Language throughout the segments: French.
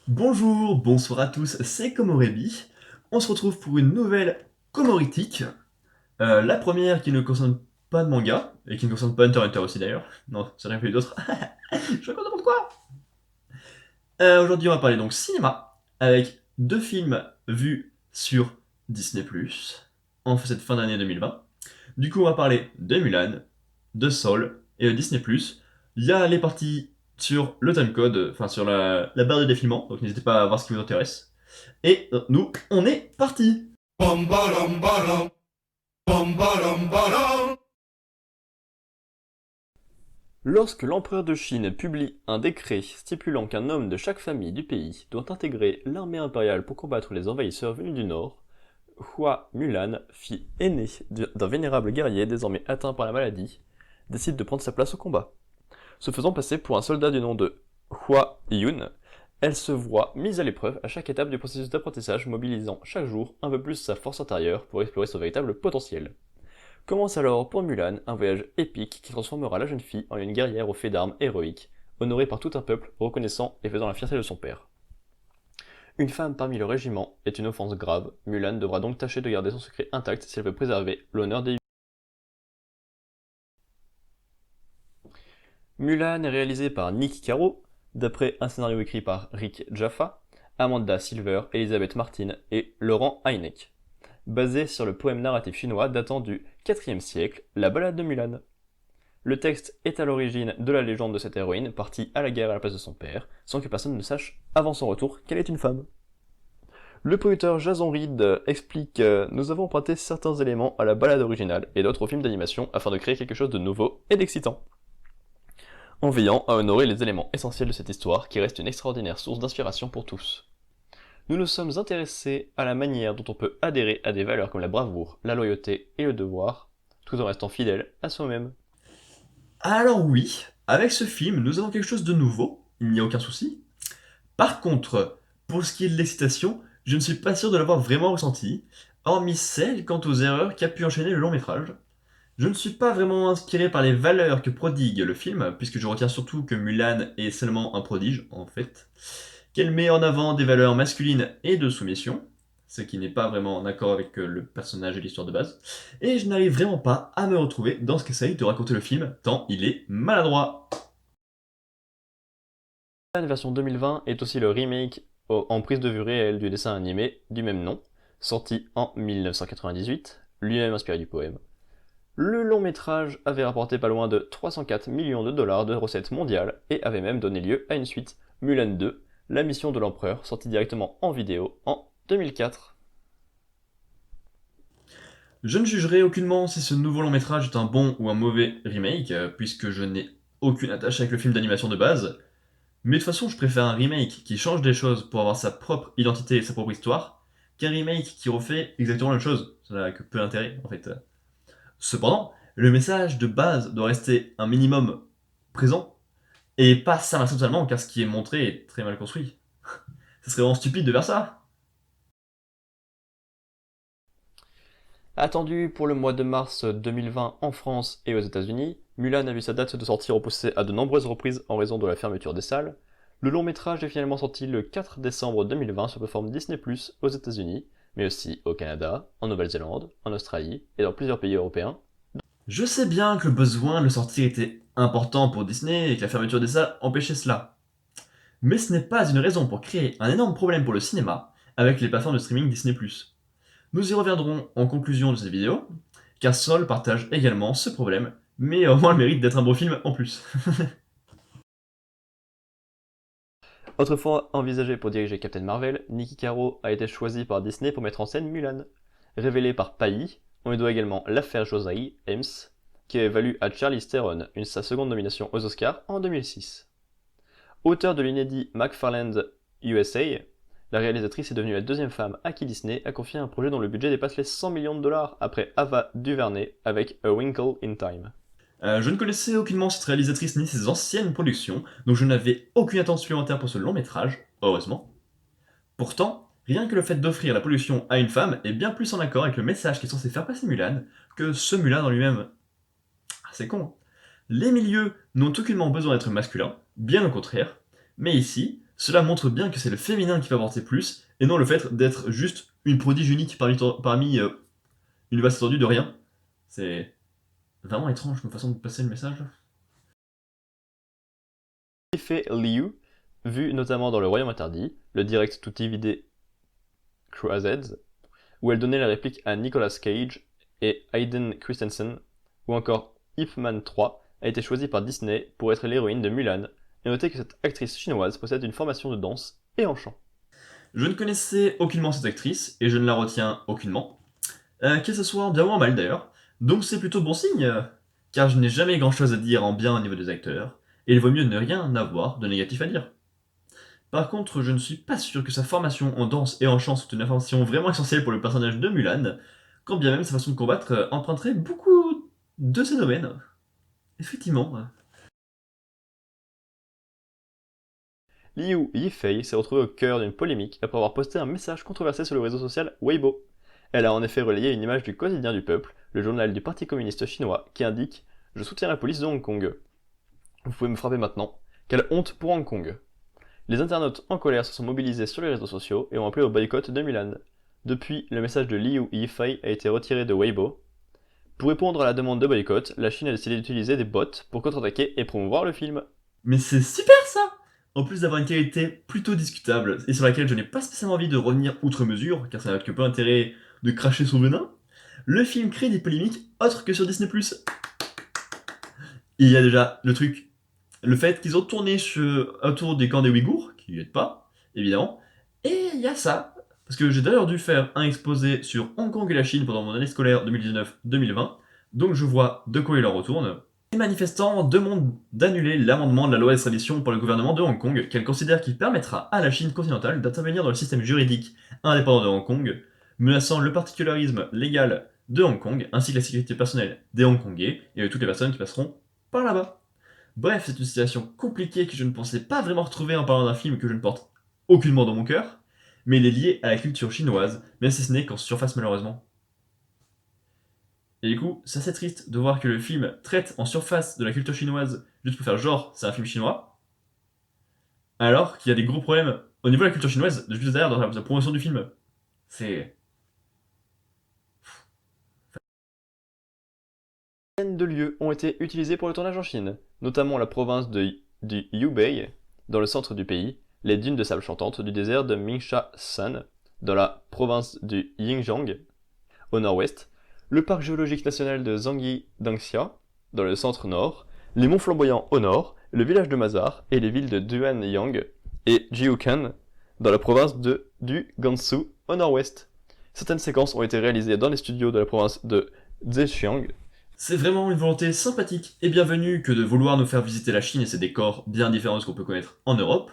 Bonjour, bonsoir à tous, c'est Komorebi. On se retrouve pour une nouvelle Komoritique. La première qui ne concerne pas de manga, et qui ne concerne pas Hunter x Hunter aussi d'ailleurs. Non, c'est rien que les d'autres. Je raconte n'importe quoi. Aujourd'hui, on va parler donc cinéma, avec deux films vus sur Disney+, en cette fin d'année 2020. Du coup, on va parler de Mulan, de Soul et de Disney+. Il y a les parties sur le timecode, enfin sur la barre de défilement, donc n'hésitez pas à voir ce qui vous intéresse. Et nous, on est parti. Bum ba-dum ba-dum, bum ba-dum ba-dum. Lorsque l'empereur de Chine publie un décret stipulant qu'un homme de chaque famille du pays doit intégrer l'armée impériale pour combattre les envahisseurs venus du nord, Hua Mulan, fille aînée d'un vénérable guerrier désormais atteint par la maladie, décide de prendre sa place au combat. Se faisant passer pour un soldat du nom de Hua Yun, elle se voit mise à l'épreuve à chaque étape du processus d'apprentissage, mobilisant chaque jour un peu plus sa force intérieure pour explorer son véritable potentiel. Commence alors pour Mulan un voyage épique qui transformera la jeune fille en une guerrière aux faits d'armes héroïques, honorée par tout un peuple, reconnaissant et faisant la fierté de son père. Une femme parmi le régiment est une offense grave, Mulan devra donc tâcher de garder son secret intact si elle veut préserver l'honneur des... Mulan est réalisé par Nick Caro, d'après un scénario écrit par Rick Jaffa, Amanda Silver, Elizabeth Martin et Laurent Hynek, basé sur le poème narratif chinois datant du IVe siècle, La Ballade de Mulan. Le texte est à l'origine de la légende de cette héroïne partie à la guerre à la place de son père, sans que personne ne sache, avant son retour, qu'elle est une femme. Le producteur Jason Reed explique Nous avons emprunté certains éléments à la ballade originale et d'autres au film d'animation afin de créer quelque chose de nouveau et d'excitant, en veillant à honorer les éléments essentiels de cette histoire qui reste une extraordinaire source d'inspiration pour tous. Nous nous sommes intéressés à la manière dont on peut adhérer à des valeurs comme la bravoure, la loyauté et le devoir, tout en restant fidèle à soi-même. Alors oui, avec ce film, nous avons quelque chose de nouveau, il n'y a aucun souci. Par contre, pour ce qui est de l'excitation, je ne suis pas sûr de l'avoir vraiment ressenti, hormis celle quant aux erreurs qu'a pu enchaîner le long métrage. Je ne suis pas vraiment inspiré par les valeurs que prodigue le film, puisque je retiens surtout que Mulan est seulement un prodige, en fait, qu'elle met en avant des valeurs masculines et de soumission, ce qui n'est pas vraiment en accord avec le personnage et l'histoire de base, et je n'arrive vraiment pas à me retrouver dans ce qu'essaye de raconter le film, tant il est maladroit. La version 2020 est aussi le remake en prise de vue réelle du dessin animé du même nom, sorti en 1998, lui-même inspiré du poème. Le long métrage avait rapporté pas loin de 304 millions de dollars de recettes mondiales et avait même donné lieu à une suite, Mulan 2, la mission de l'empereur, sortie directement en vidéo en 2004. Je ne jugerai aucunement si ce nouveau long métrage est un bon ou un mauvais remake, puisque je n'ai aucune attache avec le film d'animation de base, mais de toute façon je préfère un remake qui change des choses pour avoir sa propre identité et sa propre histoire, qu'un remake qui refait exactement la même chose. Ça n'a que peu d'intérêt en fait. Cependant, le message de base doit rester un minimum présent, et pas s'inverser totalement car ce qui est montré est très mal construit. Ça serait vraiment stupide de faire ça. Attendu pour le mois de mars 2020 en France et aux États-Unis, Mulan a vu sa date de sortie repoussée à de nombreuses reprises en raison de la fermeture des salles. Le long métrage est finalement sorti le 4 décembre 2020 sur plateforme Disney+, aux États-Unis, mais aussi au Canada, en Nouvelle-Zélande, en Australie et dans plusieurs pays européens. Je sais bien que le besoin de le sortir était important pour Disney et que la fermeture des salles empêchait cela. Mais ce n'est pas une raison pour créer un énorme problème pour le cinéma avec les plateformes de streaming Disney+. Nous y reviendrons en conclusion de cette vidéo, car Soul partage également ce problème, mais au moins le mérite d'être un beau film en plus. Autrefois envisagé pour diriger Captain Marvel, Nicky Caro a été choisi par Disney pour mettre en scène Mulan. Révélé par Pailly, on lui doit également l'affaire Josai Ames, qui a valu à Charlize Theron sa seconde nomination aux Oscars en 2006. Auteur de l'inédit McFarland USA, la réalisatrice est devenue la deuxième femme à qui Disney a confié un projet dont le budget dépasse les 100 millions de dollars après Ava DuVernay avec A Wrinkle in Time. Je ne connaissais aucunement cette réalisatrice ni ses anciennes productions, donc je n'avais aucune attente supplémentaire pour ce long métrage, heureusement. Pourtant, rien que le fait d'offrir la pollution à une femme est bien plus en accord avec le message qui est censé faire passer Mulan que ce Mulan en lui-même. Ah, c'est con. Hein. Les milieux n'ont aucunement besoin d'être masculins, bien au contraire, mais ici, Cela montre bien que c'est le féminin qui va apporter plus, et non le fait d'être juste une prodige unique parmi une vaste étendue de rien. C'est vraiment étrange comme façon de passer le message. Effet Liu, vu notamment dans Le Royaume Interdit, le direct to DVD Crusades, où elle donnait la réplique à Nicolas Cage et Hayden Christensen, ou encore Ip Man 3, a été choisie par Disney pour être l'héroïne de Mulan, et notez que cette actrice chinoise possède une formation de danse et en chant. Je ne connaissais aucunement cette actrice, et je ne la retiens aucunement. Que ce soit en bien ou en mal d'ailleurs. Donc c'est plutôt bon signe, car je n'ai jamais grand chose à dire en bien au niveau des acteurs, et il vaut mieux ne rien avoir de négatif à dire. Par contre, je ne suis pas sûr que sa formation en danse et en chant soit une information vraiment essentielle pour le personnage de Mulan, quand bien même sa façon de combattre emprunterait beaucoup de ces domaines. Effectivement. Liu Yifei s'est retrouvée au cœur d'une polémique après avoir posté un message controversé sur le réseau social Weibo. Elle a en effet relayé une image du quotidien du peuple, le journal du Parti communiste chinois, qui indique « Je soutiens la police de Hong Kong. Vous pouvez me frapper maintenant. Quelle honte pour Hong Kong !» Les internautes en colère se sont mobilisés sur les réseaux sociaux et ont appelé au boycott de Mulan. Depuis, le message de Liu Yifei a été retiré de Weibo. Pour répondre à la demande de boycott, la Chine a décidé d'utiliser des bots pour contre-attaquer et promouvoir le film. Mais c'est super ça! En plus d'avoir une qualité plutôt discutable, et sur laquelle je n'ai pas spécialement envie de revenir outre mesure, car ça n'a que peu intérêt de cracher son venin, le film crée des polémiques autres que sur Disney+. Il y a déjà le fait qu'ils ont tourné autour des camps des Ouïghours, qui n'y aident pas, évidemment, et il y a ça, parce que j'ai d'ailleurs dû faire un exposé sur Hong Kong et la Chine pendant mon année scolaire 2019-2020, donc je vois de quoi il en retourne. Les manifestants demandent d'annuler l'amendement de la loi d'extradition par le gouvernement de Hong Kong, qu'elle considère qu'il permettra à la Chine continentale d'intervenir dans le système juridique indépendant de Hong Kong, menaçant le particularisme légal de Hong Kong, ainsi que la sécurité personnelle des Hongkongais et de toutes les personnes qui passeront par là-bas. Bref, c'est une situation compliquée que je ne pensais pas vraiment retrouver en parlant d'un film que je ne porte aucunement dans mon cœur, mais il est lié à la culture chinoise, même si ce n'est qu'en surface malheureusement. Et du coup, c'est assez triste de voir que le film traite en surface de la culture chinoise juste pour faire genre c'est un film chinois, alors qu'il y a des gros problèmes au niveau de la culture chinoise juste derrière dans la promotion du film. C'est... Dizaines de lieux ont été utilisés pour le tournage en Chine, notamment la province du Hubei, dans le centre du pays, les dunes de sable chantantes du désert de Mingsha-san, dans la province du Xinjiang, au nord-ouest, le parc géologique national de Zhangyi-Dangxia, dans le centre-nord, les monts Flamboyants au nord, le village de Mazar et les villes de Duanyang et Jiuquan, dans la province du Gansu, au nord-ouest. Certaines séquences ont été réalisées dans les studios de la province de Zhejiang. C'est vraiment une volonté sympathique et bienvenue que de vouloir nous faire visiter la Chine et ses décors bien différents de ce qu'on peut connaître en Europe.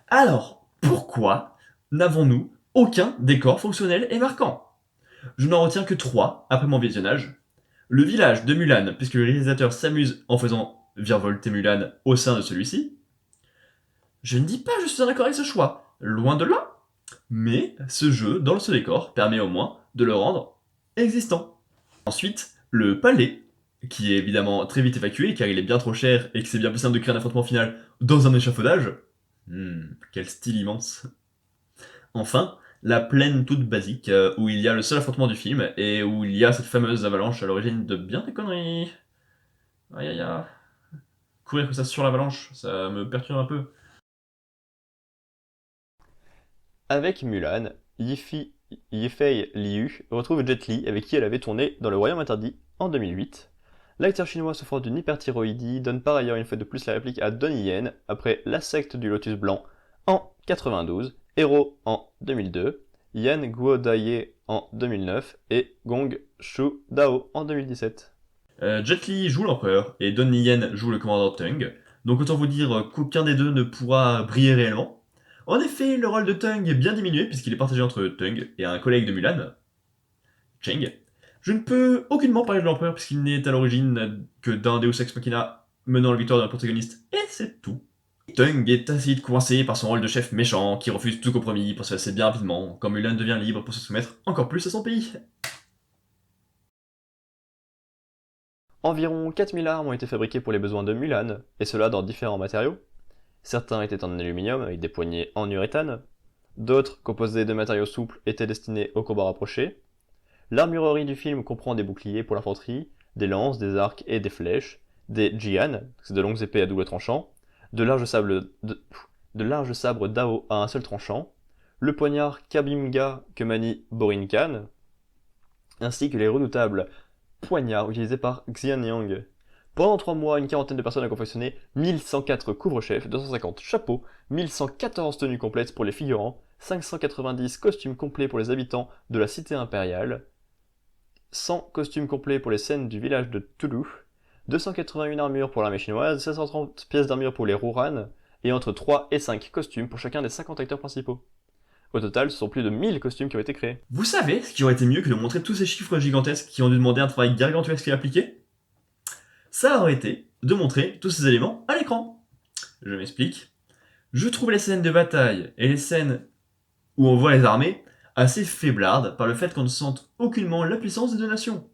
Alors, pourquoi n'avons-nous aucun décor fonctionnel et marquant? Je n'en retiens que 3 après mon visionnage. Le village de Mulan, puisque le réalisateur s'amuse en faisant virevolter Mulan au sein de celui-ci. Je ne dis pas que je suis en accord avec ce choix, loin de là. Mais ce jeu, dans ce décor, permet au moins de le rendre existant. Ensuite, le palais, qui est évidemment très vite évacué car il est bien trop cher et que c'est bien plus simple de créer un affrontement final dans un échafaudage. Quel style immense. Enfin, la plaine toute basique, où il y a le seul affrontement du film, et où il y a cette fameuse avalanche à l'origine de bien des conneries. Aïe aïe aïe. Courir comme ça sur l'avalanche, ça me perturbe un peu. Avec Mulan, Yifei Liu retrouve Jet Li avec qui elle avait tourné dans Le Royaume Interdit en 2008. L'acteur chinois souffrant d'une hyperthyroïdie donne par ailleurs une fois de plus la réplique à Donnie Yen après La secte du Lotus Blanc en 92, Hero en 2002, Yan Guodaye en 2009 et Gong Shu Dao en 2017. Jet Li joue l'empereur, et Donnie Yen joue le commandant Tung, donc autant vous dire qu'aucun des deux ne pourra briller réellement. En effet, le rôle de Tung est bien diminué puisqu'il est partagé entre Tung et un collègue de Mulan, Cheng. Je ne peux aucunement parler de l'empereur puisqu'il n'est à l'origine que d'un Deus Ex Machina menant la victoire de la protagoniste, et c'est tout. Tung est assez vite coincé par son rôle de chef méchant qui refuse tout compromis pour se passer bien rapidement, quand Mulan devient libre pour se soumettre encore plus à son pays. Environ 4000 armes ont été fabriquées pour les besoins de Mulan, et cela dans différents matériaux. Certains étaient en aluminium avec des poignées en uréthane, d'autres, composés de matériaux souples, étaient destinés au combat rapproché. L'armurerie du film comprend des boucliers pour l'infanterie, des lances, des arcs et des flèches, des jian, c'est de longues épées à double tranchant, de larges sabres Dao à un seul tranchant, le poignard Kabimga que manie Borinkan, ainsi que les redoutables poignards utilisés par Xianyang. Pendant 3 mois, une quarantaine de personnes a confectionné 1104 couvre-chefs, 250 chapeaux, 1114 tenues complètes pour les figurants, 590 costumes complets pour les habitants de la cité impériale, 100 costumes complets pour les scènes du village de Toulouse, 281 armures pour l'armée chinoise, 730 pièces d'armure pour les Rouran, et entre 3 et 5 costumes pour chacun des 50 acteurs principaux. Au total, ce sont plus de 1000 costumes qui ont été créés. Vous savez ce qui aurait été mieux que de montrer tous ces chiffres gigantesques qui ont dû demander un travail gargantuesque et appliqué? Ça aurait été de montrer tous ces éléments à l'écran. Je m'explique. Je trouve les scènes de bataille et les scènes où on voit les armées assez faiblardes par le fait qu'on ne sente aucunement la puissance des deux nations.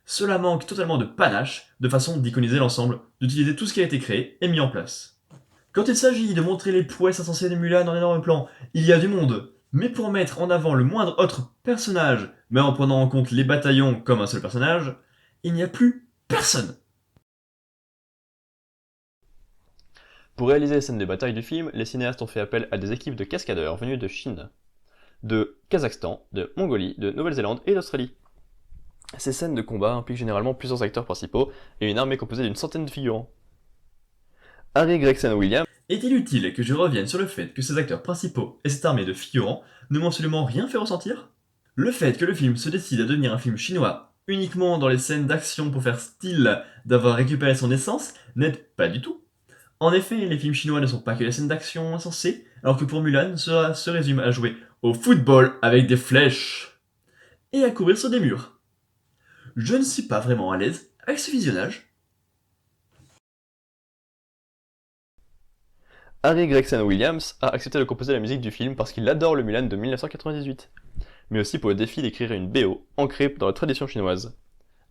Cela manque totalement de panache, de façon d'iconiser l'ensemble, d'utiliser tout ce qui a été créé et mis en place. Quand il s'agit de montrer les prouesses insensées de Mulan en énorme plan, il y a du monde, mais pour mettre en avant le moindre autre personnage, mais en prenant en compte les bataillons comme un seul personnage, il n'y a plus personne. Pour réaliser les scènes de bataille du film, les cinéastes ont fait appel à des équipes de cascadeurs venus de Chine, de Kazakhstan, de Mongolie, de Nouvelle-Zélande et d'Australie. Ces scènes de combat impliquent généralement plusieurs acteurs principaux et une armée composée d'une centaine de figurants. Harry Gregson Williams Est-il utile que je revienne sur le fait que ces acteurs principaux et cette armée de figurants ne m'ont absolument rien fait ressentir? Le fait que le film se décide à devenir un film chinois uniquement dans les scènes d'action pour faire style d'avoir récupéré son essence n'aide pas du tout. En effet, les films chinois ne sont pas que les scènes d'action insensées, alors que pour Mulan, cela se résume à jouer au football avec des flèches et à courir sur des murs. Je ne suis pas vraiment à l'aise avec ce visionnage. Harry Gregson Williams a accepté de composer la musique du film parce qu'il adore le Mulan de 1998, mais aussi pour le défi d'écrire une BO ancrée dans la tradition chinoise.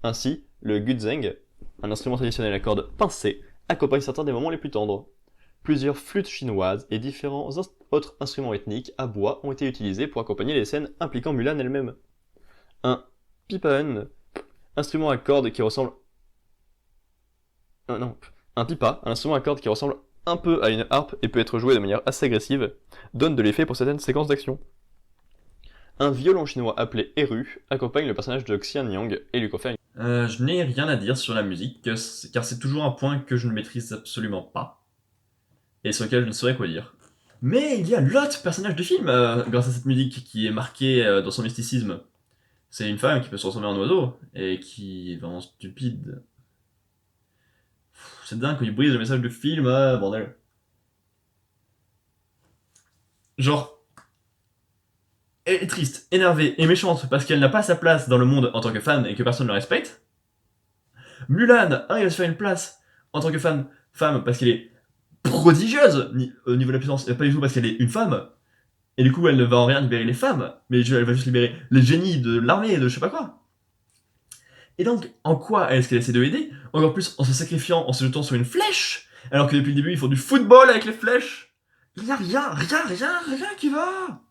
Ainsi, le guzheng, un instrument traditionnel à cordes pincées, accompagne certains des moments les plus tendres. Plusieurs flûtes chinoises et différents autres instruments ethniques à bois ont été utilisés pour accompagner les scènes impliquant Mulan elle-même. Un pipaen, instrument à cordes qui ressemble... Un pipa, un instrument à cordes qui ressemble un peu à une harpe et peut être joué de manière assez agressive, donne de l'effet pour certaines séquences d'action. Un violon chinois appelé Eru accompagne le personnage de Xianyang et lui confère Je n'ai rien à dire sur la musique, car c'est toujours un point que je ne maîtrise absolument pas, et sur lequel je ne saurais quoi dire. Mais il y a l'autre personnage du film, grâce à cette musique, qui est marquée dans son mysticisme. C'est une femme qui peut se transformer en oiseau, et qui est vraiment stupide. C'est dingue quand il brise le message du film, bordel. Genre, elle est triste, énervée et méchante parce qu'elle n'a pas sa place dans le monde en tant que femme et que personne ne la respecte. Mulan arrive à se faire une place en tant que femme parce qu'elle est prodigieuse au niveau de la puissance, et pas du tout parce qu'elle est une femme. Et du coup, elle ne va en rien libérer les femmes, mais elle va juste libérer les génies de l'armée, de je sais pas quoi. Et donc, en quoi est-ce qu'elle essaie de l'aider? Encore plus en se sacrifiant, en se jetant sur une flèche, alors que depuis le début, ils font du football avec les flèches. Il n'y a rien qui va.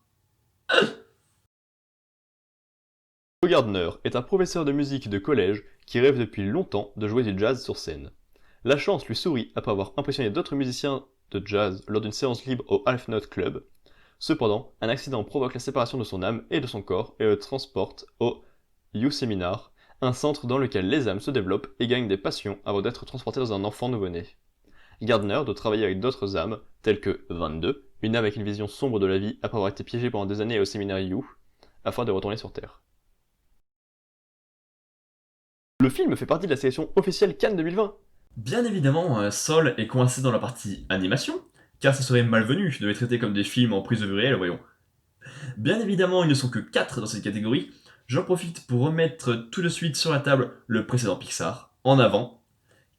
Joe Gardner est un professeur de musique de collège qui rêve depuis longtemps de jouer du jazz sur scène. La chance lui sourit après avoir impressionné d'autres musiciens de jazz lors d'une séance libre au Half Note Club. Cependant, un accident provoque la séparation de son âme et de son corps et le transporte au U-Seminar, un centre dans lequel les âmes se développent et gagnent des passions avant d'être transportées dans un enfant nouveau-né. Gardner doit travailler avec d'autres âmes, telles que 22, une âme avec une vision sombre de la vie après avoir été piégée pendant des années au séminaire You, afin de retourner sur Terre. Le film fait partie de la sélection officielle Cannes 2020. Bien évidemment, Sol est coincé dans la partie animation, car ça serait malvenu de les traiter comme des films en prise de vue réelle, voyons. Bien évidemment, ils ne sont que 4 dans cette catégorie. J'en profite pour remettre tout de suite sur la table le précédent Pixar, En Avant,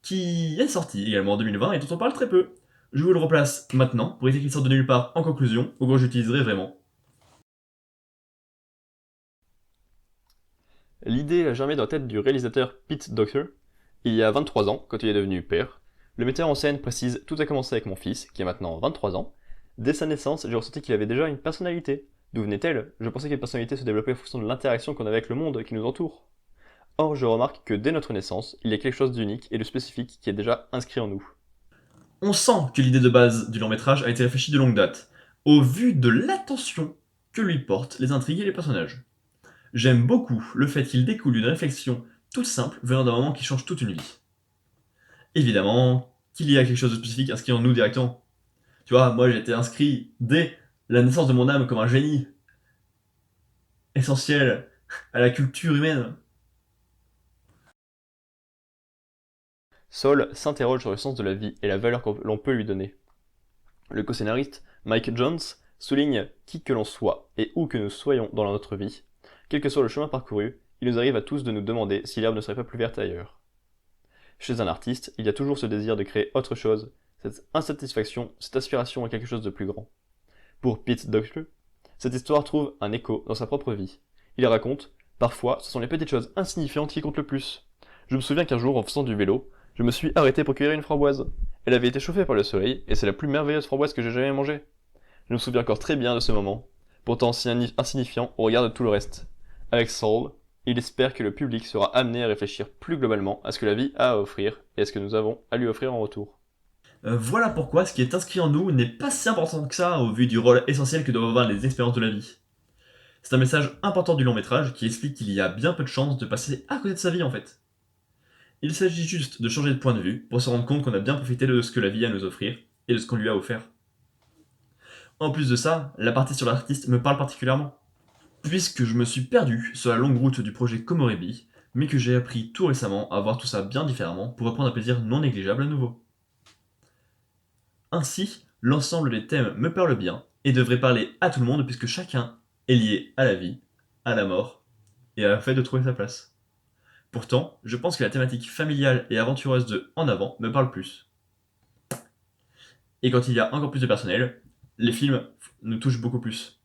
qui est sorti également en 2020 et dont on parle très peu. Je vous le replace maintenant pour éviter qu'il sorte de nulle part en conclusion, ou quand j'utiliserai vraiment. L'idée a germé dans la tête du réalisateur Pete Docter, il y a 23 ans, quand il est devenu père. Le metteur en scène précise: Tout a commencé avec mon fils, qui a maintenant 23 ans. Dès sa naissance, j'ai ressenti qu'il avait déjà une personnalité. D'où venait-elle? Je pensais qu'une personnalité se développait en fonction de l'interaction qu'on avait avec le monde qui nous entoure. Or, je remarque que dès notre naissance, il y a quelque chose d'unique et de spécifique qui est déjà inscrit en nous. On sent que l'idée de base du long métrage a été réfléchie de longue date, au vu de l'attention que lui portent les intrigues et les personnages. J'aime beaucoup le fait qu'il découle d'une réflexion toute simple venant d'un moment qui change toute une vie. Évidemment qu'il y a quelque chose de spécifique inscrit en nous directement. Tu vois, moi j'ai été inscrit dès la naissance de mon âme comme un génie essentiel à la culture humaine. Saul s'interroge sur le sens de la vie et la valeur que l'on peut lui donner. Le co-scénariste, Mike Jones, souligne qui que l'on soit et où que nous soyons dans notre vie, quel que soit le chemin parcouru, il nous arrive à tous de nous demander si l'herbe ne serait pas plus verte ailleurs. Chez un artiste, il y a toujours ce désir de créer autre chose, cette insatisfaction, cette aspiration à quelque chose de plus grand. Pour Pete Docter, cette histoire trouve un écho dans sa propre vie. Il raconte: Parfois, ce sont les petites choses insignifiantes qui comptent le plus. Je me souviens qu'un jour, en faisant du vélo, je me suis arrêté pour cueillir une framboise. Elle avait été chauffée par le soleil, et c'est la plus merveilleuse framboise que j'ai jamais mangée. Je me souviens encore très bien de ce moment, pourtant si insignifiant au regard de tout le reste. Avec Saul, il espère que le public sera amené à réfléchir plus globalement à ce que la vie a à offrir, et à ce que nous avons à lui offrir en retour. Voilà pourquoi ce qui est inscrit en nous n'est pas si important que ça au vu du rôle essentiel que doivent avoir les expériences de la vie. C'est un message important du long métrage qui explique qu'il y a bien peu de chances de passer à côté de sa vie en fait. Il s'agit juste de changer de point de vue pour se rendre compte qu'on a bien profité de ce que la vie a à nous offrir et de ce qu'on lui a offert. En plus de ça, la partie sur l'artiste me parle particulièrement, puisque je me suis perdu sur la longue route du projet Komorebi, mais que j'ai appris tout récemment à voir tout ça bien différemment pour reprendre un plaisir non négligeable à nouveau. Ainsi, l'ensemble des thèmes me parle bien et devrait parler à tout le monde puisque chacun est lié à la vie, à la mort et à la fait de trouver sa place. Pourtant, je pense que la thématique familiale et aventureuse de En avant me parle plus. Et quand il y a encore plus de personnel, les films nous touchent beaucoup plus.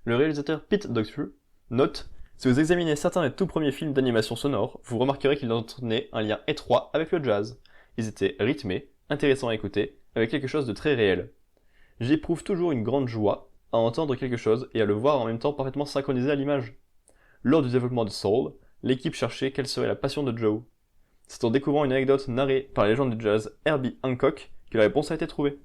Le réalisateur Pete Docter note: Si vous examinez certains des tout premiers films d'animation sonore, vous remarquerez qu'ils entretenaient un lien étroit avec le jazz. Ils étaient rythmés, intéressants à écouter, avec quelque chose de très réel. J'éprouve toujours une grande joie à entendre quelque chose et à le voir en même temps parfaitement synchronisé à l'image. Lors du développement de Soul, l'équipe cherchait quelle serait la passion de Joe. C'est en découvrant une anecdote narrée par la légende du jazz Herbie Hancock que la réponse a été trouvée.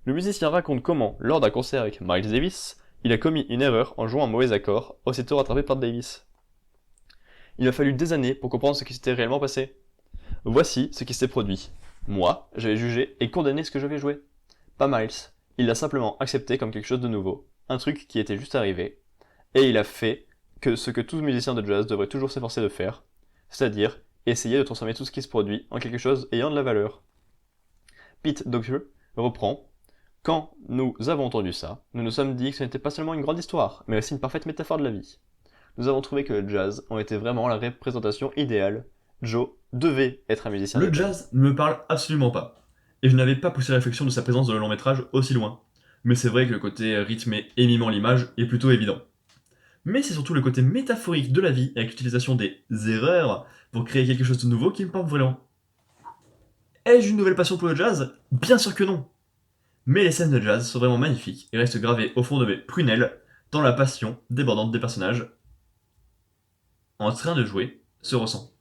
Le musicien raconte comment, lors d'un concert avec Miles Davis, il a commis une erreur en jouant un mauvais accord, aussitôt rattrapé par Davis. Il a fallu des années pour comprendre ce qui s'était réellement passé. Voici ce qui s'est produit. Moi, j'avais jugé et condamné ce que j'avais joué. Pas Miles. Il l'a simplement accepté comme quelque chose de nouveau, un truc qui était juste arrivé, et il a fait ce que tout musicien de jazz devrait toujours s'efforcer de faire, c'est-à-dire essayer de transformer tout ce qui se produit en quelque chose ayant de la valeur. Pete Docter reprend: Quand nous avons entendu ça, nous nous sommes dit que ce n'était pas seulement une grande histoire, mais aussi une parfaite métaphore de la vie. Nous avons trouvé que le jazz en était vraiment la représentation idéale. Joe devait être un musicien de Le jazz. jazz ne me parle absolument pas, et je n'avais pas poussé la réflexion de sa présence dans le long métrage aussi loin. Mais c'est vrai que le côté rythmé et mimant l'image est plutôt évident. Mais c'est surtout le côté métaphorique de la vie avec l'utilisation des erreurs pour créer quelque chose de nouveau qui me parle vraiment. Ai-je une nouvelle passion pour le jazz? Bien sûr que non. Mais les scènes de jazz sont vraiment magnifiques et restent gravées au fond de mes prunelles, tant la passion débordante des personnages en train de jouer se ressent.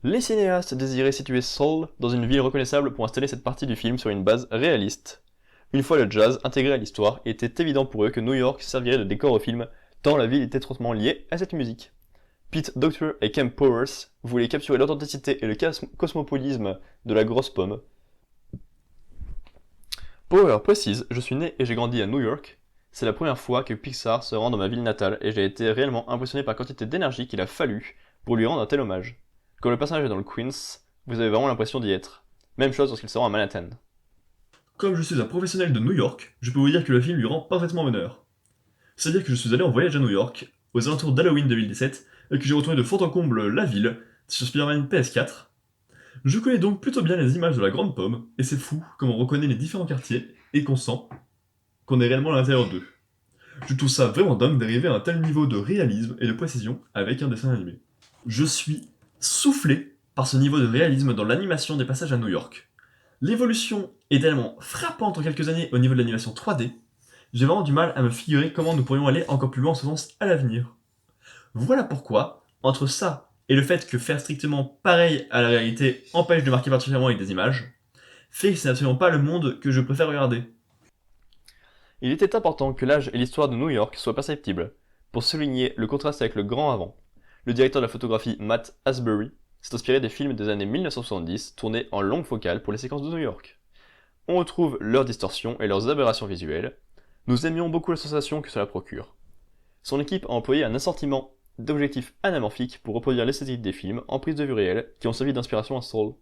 Les cinéastes désiraient situer Soul dans une ville reconnaissable pour installer cette partie du film sur une base réaliste. Une fois le jazz intégré à l'histoire, il était évident pour eux que New York servirait de décor au film, tant la ville était étroitement liée à cette musique. Pete Docter et Ken Powers voulaient capturer l'authenticité et le cosmopolisme de la grosse pomme. Power précise: Je suis né et j'ai grandi à New York. C'est la première fois que Pixar se rend dans ma ville natale et j'ai été réellement impressionné par la quantité d'énergie qu'il a fallu pour lui rendre un tel hommage. Quand le personnage est dans le Queens, vous avez vraiment l'impression d'y être. Même chose lorsqu'il se rend à Manhattan. Comme je suis un professionnel de New York, je peux vous dire que le film lui rend parfaitement honneur. C'est-à-dire que je suis allé en voyage à New York, aux alentours d'Halloween 2017, et que j'ai retourné de fond en comble la ville, sur Spider-Man PS4. Je connais donc plutôt bien les images de la Grande Pomme, et c'est fou comme on reconnaît les différents quartiers, et qu'on sent qu'on est réellement à l'intérieur d'eux. Je trouve ça vraiment dingue d'arriver à un tel niveau de réalisme et de précision avec un dessin animé. Je suis soufflé par ce niveau de réalisme dans l'animation des passages à New York. L'évolution est tellement frappante en quelques années au niveau de l'animation 3D, j'ai vraiment du mal à me figurer comment nous pourrions aller encore plus loin en ce sens à l'avenir. Voilà pourquoi, entre ça et le fait que faire strictement pareil à la réalité empêche de marquer particulièrement avec des images, fait que c'est absolument pas le monde que je préfère regarder. Il était important que l'âge et l'histoire de New York soient perceptibles, pour souligner le contraste avec le grand avant. Le directeur de la photographie Matt Asbury s'est inspiré des films des années 1970 tournés en longue focale pour les séquences de New York. On retrouve leurs distorsions et leurs aberrations visuelles. Nous aimions beaucoup la sensation que cela procure. Son équipe a employé un assortiment d'objectifs anamorphiques pour reproduire l'esthétique des films en prise de vue réelle qui ont servi d'inspiration à Soul.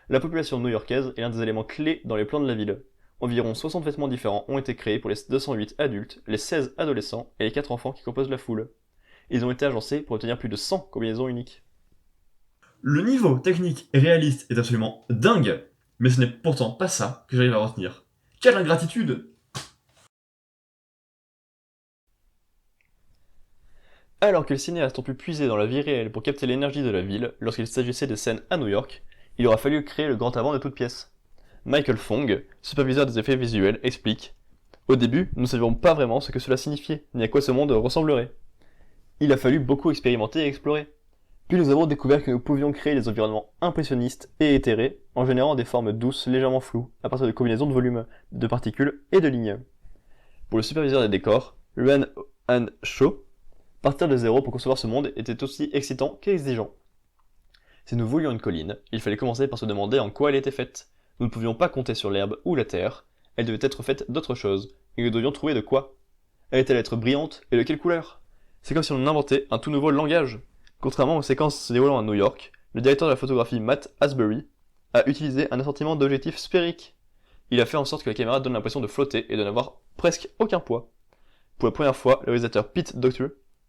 La population new-yorkaise est l'un des éléments clés dans les plans de la ville. Environ 60 vêtements différents ont été créés pour les 208 adultes, les 16 adolescents et les 4 enfants qui composent la foule. Ils ont été agencés pour obtenir plus de 100 combinaisons uniques. Le niveau technique et réaliste est absolument dingue, mais ce n'est pourtant pas ça que j'arrive à retenir. Quelle ingratitude! Alors que les cinéastes ont pu puiser dans la vie réelle pour capter l'énergie de la ville lorsqu'il s'agissait des scènes à New York, il aura fallu créer le grand avant de toute pièce. Michael Fong, superviseur des effets visuels, explique: Au début, nous ne savions pas vraiment ce que cela signifiait, ni à quoi ce monde ressemblerait. Il a fallu beaucoup expérimenter et explorer. Puis nous avons découvert que nous pouvions créer des environnements impressionnistes et éthérés en générant des formes douces légèrement floues à partir de combinaisons de volumes, de particules et de lignes. Pour le superviseur des décors, Luan Han Cho, partir de zéro pour concevoir ce monde était aussi excitant qu'exigeant. Si nous voulions une colline, il fallait commencer par se demander en quoi elle était faite. Nous ne pouvions pas compter sur l'herbe ou la terre, elle devait être faite d'autre chose, et nous devions trouver de quoi. Elle allait-elle être brillante, et de quelle couleur? C'est comme si on inventait un tout nouveau langage. Contrairement aux séquences se déroulant à New York, le directeur de la photographie Matt Asbury a utilisé un assortiment d'objectifs sphériques. Il a fait en sorte que la caméra donne l'impression de flotter et de n'avoir presque aucun poids. Pour la première fois, le réalisateur Pete Docter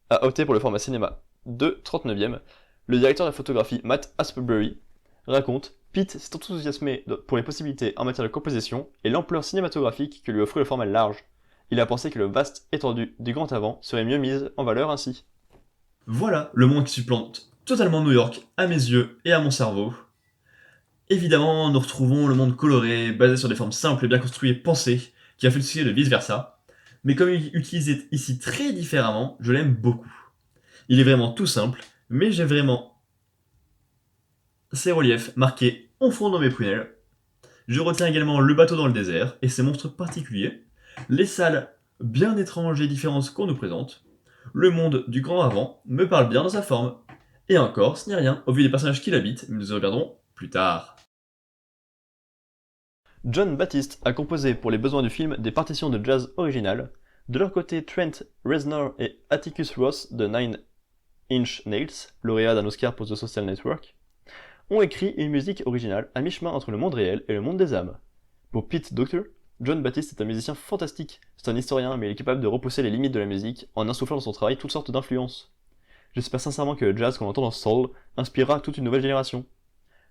a opté pour le format cinéma 2/39e. Le directeur de la photographie Matt Asbury raconte: Pete s'est enthousiasmé pour les possibilités en matière de composition et l'ampleur cinématographique que lui offrait le format large. Il a pensé que le vaste étendue du grand avant serait mieux mise en valeur ainsi. Voilà le monde qui supplante totalement New York à mes yeux et à mon cerveau. Évidemment, nous retrouvons le monde coloré, basé sur des formes simples et bien construites et pensées, qui a fait le succès de vice-versa. Mais comme il est utilisé ici très différemment, je l'aime beaucoup. Il est vraiment tout simple, mais j'ai vraiment ces reliefs marqués en fond dans mes prunelles. Je retiens également le bateau dans le désert et ses monstres particuliers, les salles bien étranges et différentes qu'on nous présente. Le monde du grand avant me parle bien dans sa forme. Et encore, ce n'est rien au vu des personnages qui l'habitent, mais nous y reviendrons plus tard. John Baptiste a composé pour les besoins du film des partitions de jazz originales. De leur côté, Trent Reznor et Atticus Ross de Nine Inch Nails, lauréat d'un Oscar pour The Social Network, ont écrit une musique originale à mi-chemin entre le monde réel et le monde des âmes. Pour Pete Docter, John Baptiste est un musicien fantastique. C'est un historien, mais il est capable de repousser les limites de la musique en insufflant dans son travail toutes sortes d'influences. J'espère sincèrement que le jazz qu'on entend dans Soul inspirera toute une nouvelle génération.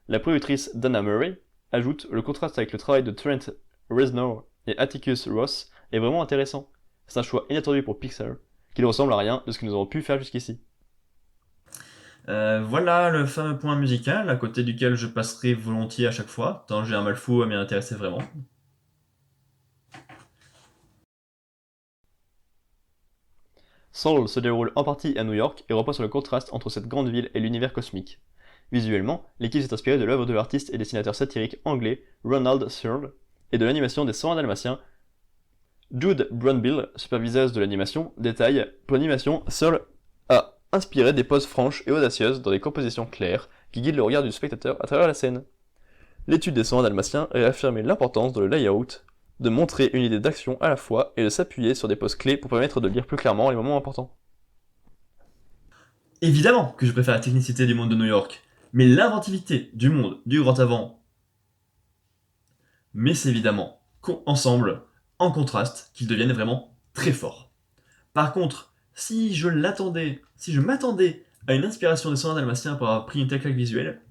La productrice Dana Murray ajoute: le contraste avec le travail de Trent Reznor et Atticus Ross est vraiment intéressant. C'est un choix inattendu pour Pixar, qui ne ressemble à rien de ce que nous avons pu faire jusqu'ici. Voilà le fameux point musical à côté duquel je passerai volontiers à chaque fois, tant j'ai un mal fou à m'y intéresser vraiment. Soul se déroule en partie à New York et repose sur le contraste entre cette grande ville et l'univers cosmique. Visuellement, l'équipe s'est inspirée de l'œuvre de l'artiste et dessinateur satirique anglais Ronald Searle et de l'animation des 101 Dalmatiens. Jude Brunbill, superviseuse de l'animation, détaille: pour l'animation, Searle a inspiré des poses franches et audacieuses dans des compositions claires qui guident le regard du spectateur à travers la scène. L'étude des 101 Dalmatiens réaffirmait l'importance dans le layout de montrer une idée d'action à la fois et de s'appuyer sur des poses clés pour permettre de lire plus clairement les moments importants. Évidemment que je préfère la technicité du monde de New York, mais l'inventivité du monde du grand avant. Mais c'est évidemment ensemble, en contraste, qu'ils deviennent vraiment très forts. Par contre, si je m'attendais à une inspiration des 101 Dalmatiens pour avoir pris une telle claque visuelle,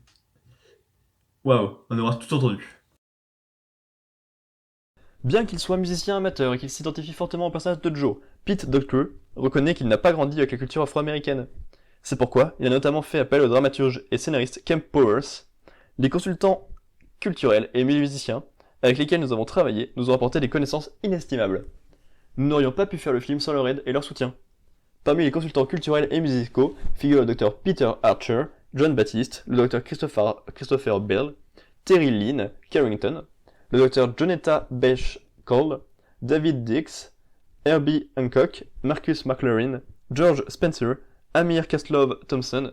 waouh, on aura tout entendu. Bien qu'il soit musicien amateur et qu'il s'identifie fortement au personnage de Joe, Pete Docter reconnaît qu'il n'a pas grandi avec la culture afro-américaine. C'est pourquoi il a notamment fait appel au dramaturge et scénariste Kemp Powers. Les consultants culturels et musiciens avec lesquels nous avons travaillé nous ont apporté des connaissances inestimables. Nous n'aurions pas pu faire le film sans leur aide et leur soutien. Parmi les consultants culturels et musicaux figurent le Dr Peter Archer, John Baptiste, le Dr Christopher Bell, Terry Lynn Carrington, le Dr Jonetta Besh Cole, David Dix, Herbie Hancock, Marcus McLaurin, George Spencer, Amir Kaslov Thompson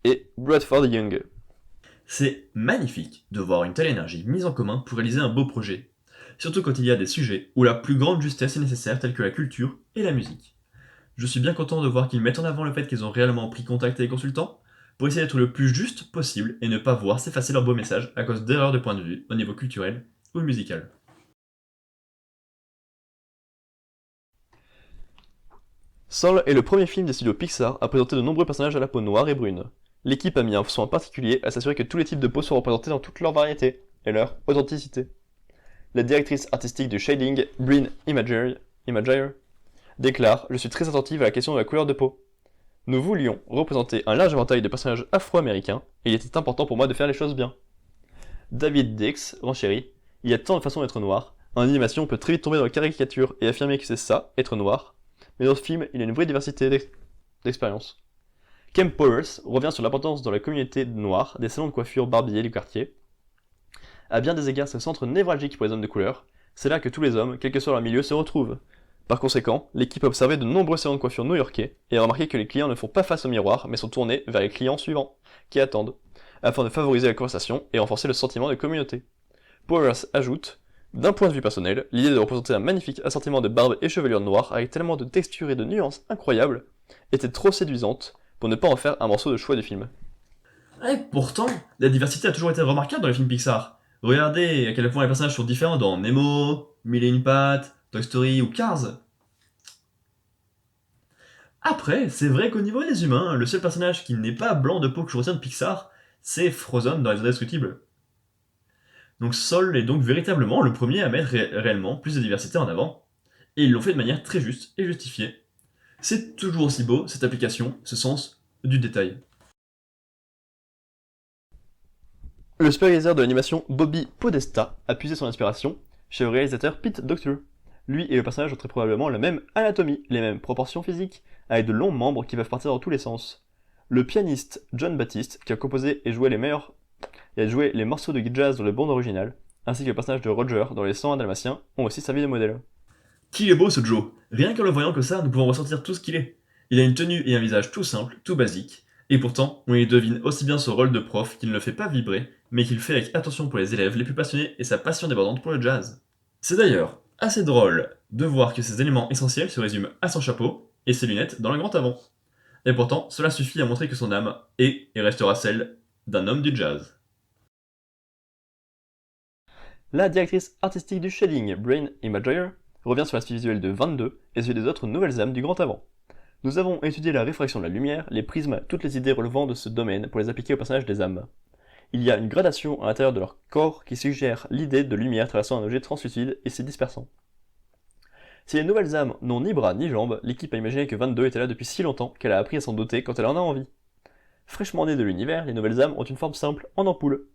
et Bradford Young. C'est magnifique de voir une telle énergie mise en commun pour réaliser un beau projet, surtout quand il y a des sujets où la plus grande justesse est nécessaire tels que la culture et la musique. Je suis bien content de voir qu'ils mettent en avant le fait qu'ils ont réellement pris contact avec les consultants pour essayer d'être le plus juste possible et ne pas voir s'effacer leur beau message à cause d'erreurs de point de vue au niveau culturel ou musical. Soul est le premier film des studios Pixar à présenter de nombreux personnages à la peau noire et brune. L'équipe a mis un soin particulier à s'assurer que tous les types de peau soient représentés dans toute leur variété et leur authenticité. La directrice artistique du shading, Bryn Imager, déclare « Je suis très attentive à la question de la couleur de peau. Nous voulions représenter un large éventail de personnages afro-américains et il était important pour moi de faire les choses bien. » David Dix renchérit « Il y a tant de façons d'être noir. En animation, on peut très vite tomber dans la caricature et affirmer que c'est ça, être noir. Mais dans ce film, il y a une vraie diversité d'expériences. » Kemp Powers revient sur l'importance dans la communauté noire des salons de coiffure barbier du quartier. À bien des égards, c'est le centre névralgique pour les hommes de couleur. C'est là que tous les hommes, quel que soit leur milieu, se retrouvent. Par conséquent, l'équipe a observé de nombreux salons de coiffure new-yorkais et a remarqué que les clients ne font pas face au miroir, mais sont tournés vers les clients suivants, qui attendent, afin de favoriser la conversation et renforcer le sentiment de communauté. Powers ajoute « D'un point de vue personnel, l'idée de représenter un magnifique assortiment de barbes et chevelures noires avec tellement de textures et de nuances incroyables était trop séduisante pour ne pas en faire un morceau de choix du film. » Et pourtant, la diversité a toujours été remarquable dans les films Pixar. Regardez à quel point les personnages sont différents dans Nemo, Mille et une pattes, Toy Story ou Cars. Après, c'est vrai qu'au niveau des humains, le seul personnage qui n'est pas blanc de peau que je retiens de Pixar, c'est Frozen dans Les Indestructibles. Donc Soul est donc véritablement le premier à mettre réellement plus de diversité en avant, et ils l'ont fait de manière très juste et justifiée. C'est toujours aussi beau, cette application, ce sens du détail. Le superviseur de l'animation Bobby Podesta a puisé son inspiration chez le réalisateur Pete Docter. Lui et le personnage ont très probablement la même anatomie, les mêmes proportions physiques, avec de longs membres qui peuvent partir dans tous les sens. Le pianiste John Baptiste, qui a composé et joué les morceaux de jazz dans le bande original, ainsi que le personnage de Roger dans les 101 Dalmatiens, ont aussi servi de modèle. Qu'il est beau ce Joe. Rien qu'en le voyant comme ça, nous pouvons ressentir tout ce qu'il est. Il a une tenue et un visage tout simple, tout basique, et pourtant, on y devine aussi bien son rôle de prof qu'il ne le fait pas vibrer, mais qu'il fait avec attention pour les élèves les plus passionnés et sa passion débordante pour le jazz. C'est d'ailleurs assez drôle de voir que ces éléments essentiels se résument à son chapeau et ses lunettes dans le grand avant. Et pourtant, cela suffit à montrer que son âme est et restera celle d'un homme du jazz. La directrice artistique du shading, Bryn Imager, revient sur l'aspect visuel de 22 et celui des autres nouvelles âmes du grand avant. Nous avons étudié la réfraction de la lumière, les prismes, toutes les idées relevant de ce domaine pour les appliquer au personnage des âmes. Il y a une gradation à l'intérieur de leur corps qui suggère l'idée de lumière traversant un objet translucide et s'y dispersant. Si les nouvelles âmes n'ont ni bras ni jambes, l'équipe a imaginé que 22 était là depuis si longtemps qu'elle a appris à s'en doter quand elle en a envie. Fraîchement nées de l'univers, les nouvelles âmes ont une forme simple, en ampoule.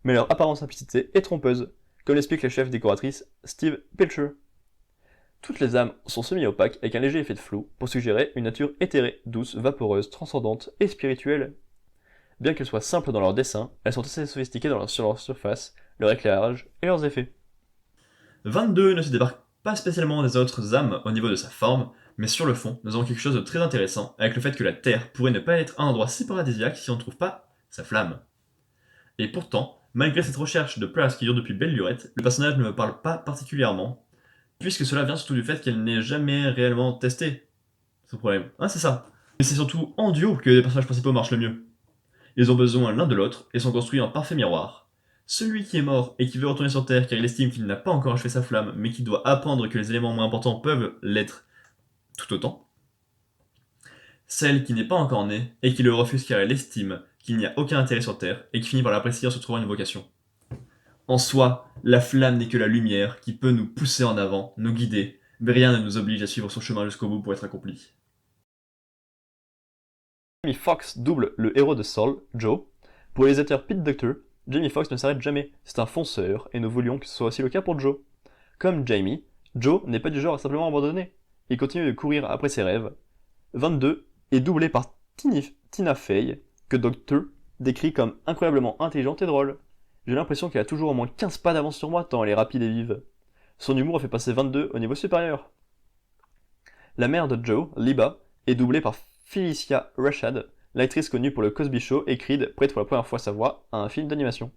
Mais leur apparente simplicité est trompeuse, comme l'explique la chef décoratrice Steve Pilcher. Toutes les âmes sont semi-opaques avec un léger effet de flou pour suggérer une nature éthérée, douce, vaporeuse, transcendante et spirituelle. Bien qu'elles soient simples dans leur dessin, elles sont assez sophistiquées sur leur surface, leur éclairage et leurs effets. 22 ne se débarque pas spécialement des autres âmes au niveau de sa forme, mais sur le fond, nous avons quelque chose de très intéressant avec le fait que la Terre pourrait ne pas être un endroit si paradisiaque si on ne trouve pas sa flamme. Et pourtant, malgré cette recherche de place qui dure depuis belle lurette, le personnage ne me parle pas particulièrement, puisque cela vient surtout du fait qu'elle n'est jamais réellement testée. C'est le problème. Hein, c'est ça. Mais c'est surtout en duo que les personnages principaux marchent le mieux. Ils ont besoin l'un de l'autre et sont construits en parfait miroir. Celui qui est mort et qui veut retourner sur Terre car il estime qu'il n'a pas encore achevé sa flamme, mais qui doit apprendre que les éléments moins importants peuvent l'être tout autant. Celle qui n'est pas encore née et qui le refuse car elle estime qu'il n'y a aucun intérêt sur Terre et qui finit par l'apprécier en se trouvant une vocation. En soi, la flamme n'est que la lumière qui peut nous pousser en avant, nous guider, mais rien ne nous oblige à suivre son chemin jusqu'au bout pour être accompli. Jamie Foxx double le héros de Saul, Joe. Pour les réalisateur Pete Docter, Jamie Foxx ne s'arrête jamais, c'est un fonceur, et nous voulions que ce soit aussi le cas pour Joe. Comme Jamie, Joe n'est pas du genre à simplement abandonner. Il continue de courir après ses rêves. 22 est doublé par Tina Fey, que Docter décrit comme incroyablement intelligente et drôle. J'ai l'impression qu'elle a toujours au moins 15 pas d'avance sur moi tant elle est rapide et vive. Son humour a fait passer 22 au niveau supérieur. La mère de Joe, Liba, est doublée par Felicia Rashad, l'actrice connue pour le Cosby Show et Creed prête pour la première fois sa voix à un film d'animation.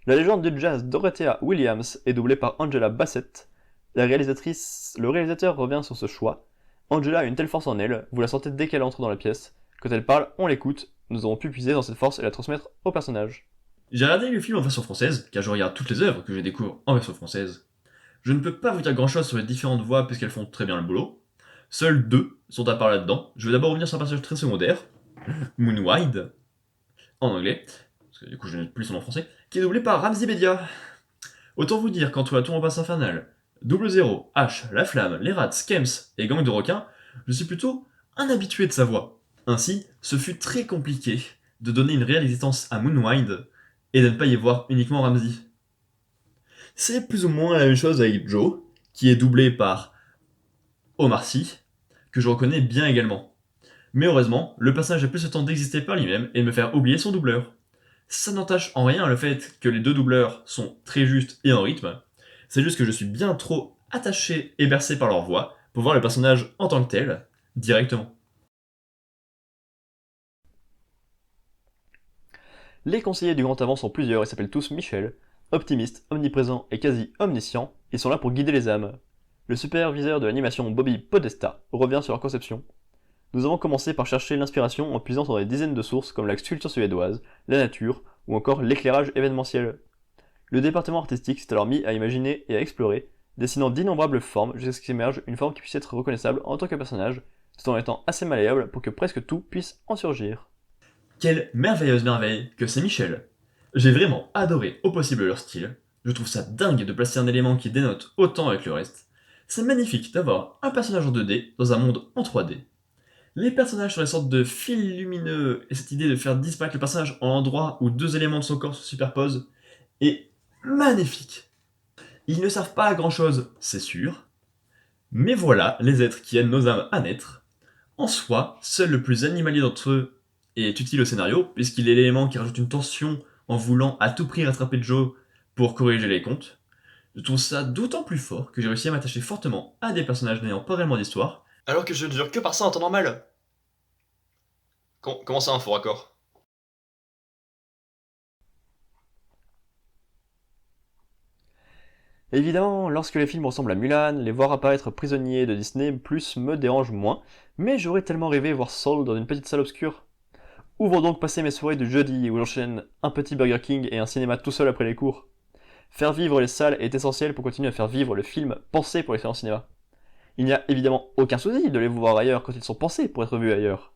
La légende du jazz Dorothea Williams est doublée par Angela Bassett. Le réalisateur revient sur ce choix. Angela a une telle force en elle, vous la sentez dès qu'elle entre dans la pièce. Quand elle parle, on l'écoute. Nous avons pu puiser dans cette force et la transmettre au personnage. J'ai regardé le film en version française, car je regarde toutes les œuvres que je découvre en version française. Je ne peux pas vous dire grand chose sur les différentes voix puisqu'elles font très bien le boulot. Seules deux sont à part là-dedans. Je vais d'abord revenir sur un personnage très secondaire, Moonwide, en anglais, parce que du coup je n'ai plus son nom en français, qui est doublé par Ramzi Bedia. Autant vous dire qu'entre la tour en passe infernale, Double Zéro, H, La Flamme, Les Rats, Skems et Gang de requins, je suis plutôt un habitué de sa voix. Ainsi, ce fut très compliqué de donner une réelle existence à Moonwide et de ne pas y voir uniquement Ramsey. C'est plus ou moins la même chose avec Joe, qui est doublé par Omar Sy, que je reconnais bien également. Mais heureusement, le personnage a plus le temps d'exister par lui-même et de me faire oublier son doubleur. Ça n'entache en rien le fait que les deux doubleurs sont très justes et en rythme, c'est juste que je suis bien trop attaché et bercé par leur voix pour voir le personnage en tant que tel, directement. Les conseillers du Grand Avant sont plusieurs et s'appellent tous Michel. Optimistes, omniprésents et quasi omniscients, ils sont là pour guider les âmes. Le superviseur de l'animation Bobby Podesta revient sur leur conception. Nous avons commencé par chercher l'inspiration en puisant dans des dizaines de sources comme la sculpture suédoise, la nature ou encore l'éclairage événementiel. Le département artistique s'est alors mis à imaginer et à explorer, dessinant d'innombrables formes jusqu'à ce qu'émerge une forme qui puisse être reconnaissable en tant que personnage, tout en étant assez malléable pour que presque tout puisse en surgir. Quelle merveilleuse merveille que c'est Michel. J'ai vraiment adoré au possible leur style. Je trouve ça dingue de placer un élément qui dénote autant avec le reste. C'est magnifique d'avoir un personnage en 2D dans un monde en 3D. Les personnages sont des sortes de fils lumineux, et cette idée de faire disparaître le personnage en endroit où deux éléments de son corps se superposent est magnifique. Ils ne servent pas à grand chose, c'est sûr, mais voilà les êtres qui aident nos âmes à naître. En soi, seul le plus animalier d'entre eux est utile au scénario, puisqu'il est l'élément qui rajoute une tension en voulant à tout prix rattraper Joe pour corriger les comptes. Je trouve ça d'autant plus fort que j'ai réussi à m'attacher fortement à des personnages n'ayant pas réellement d'histoire, alors que je ne jure que par ça en temps normal. Comment ça, un faux raccord? Évidemment, lorsque les films ressemblent à Mulan, les voir apparaître prisonniers de Disney Plus me dérange moins, mais j'aurais tellement rêvé voir Saul dans une petite salle obscure. Où vont donc passer mes soirées du jeudi où j'enchaîne un petit Burger King et un cinéma tout seul après les cours? Faire vivre les salles est essentiel pour continuer à faire vivre le film pensé pour les faire en cinéma. Il n'y a évidemment aucun souci de les voir ailleurs quand ils sont pensés pour être vus ailleurs.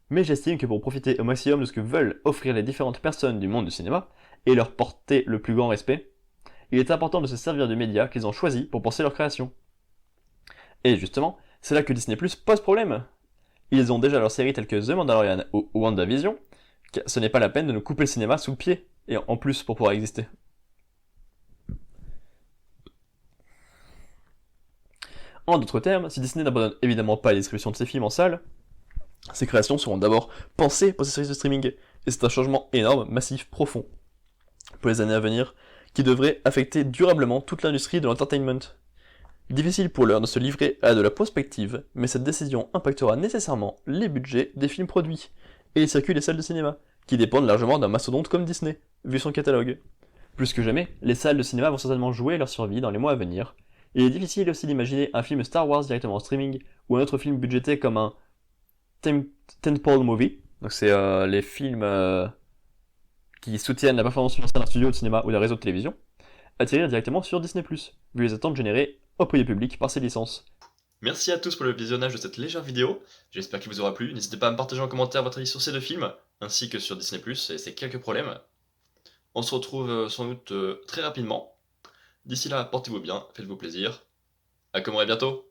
Mais j'estime que pour profiter au maximum de ce que veulent offrir les différentes personnes du monde du cinéma, et leur porter le plus grand respect, il est important de se servir du média qu'ils ont choisi pour penser leur création. Et justement, c'est là que Disney Plus pose problème. Ils ont déjà leurs séries telles que The Mandalorian ou WandaVision, ce n'est pas la peine de nous couper le cinéma sous le pied, et en plus pour pouvoir exister. En d'autres termes, si Disney n'abandonne évidemment pas la distribution de ses films en salle, ces créations seront d'abord pensées pour ces services de streaming, et c'est un changement énorme, massif, profond, pour les années à venir, qui devrait affecter durablement toute l'industrie de l'entertainment. Difficile pour l'heure de se livrer à de la prospective, mais cette décision impactera nécessairement les budgets des films produits, et les circuits des salles de cinéma, qui dépendent largement d'un mastodonte comme Disney, vu son catalogue. Plus que jamais, les salles de cinéma vont certainement jouer leur survie dans les mois à venir. Il est difficile aussi d'imaginer un film Star Wars directement en streaming, ou un autre film budgété comme un tentpole movie, donc c'est les films qui soutiennent la performance financière d'un studio de cinéma ou d'un réseau de télévision, atterrir directement sur Disney+, vu les attentes générées auprès du public par ces licences. Merci à tous pour le visionnage de cette légère vidéo, j'espère qu'il vous aura plu, n'hésitez pas à me partager en commentaire votre avis sur ces deux films, ainsi que sur Disney+, et ses quelques problèmes. On se retrouve sans doute très rapidement. D'ici là, portez-vous bien, faites-vous plaisir. À Comoré bientôt!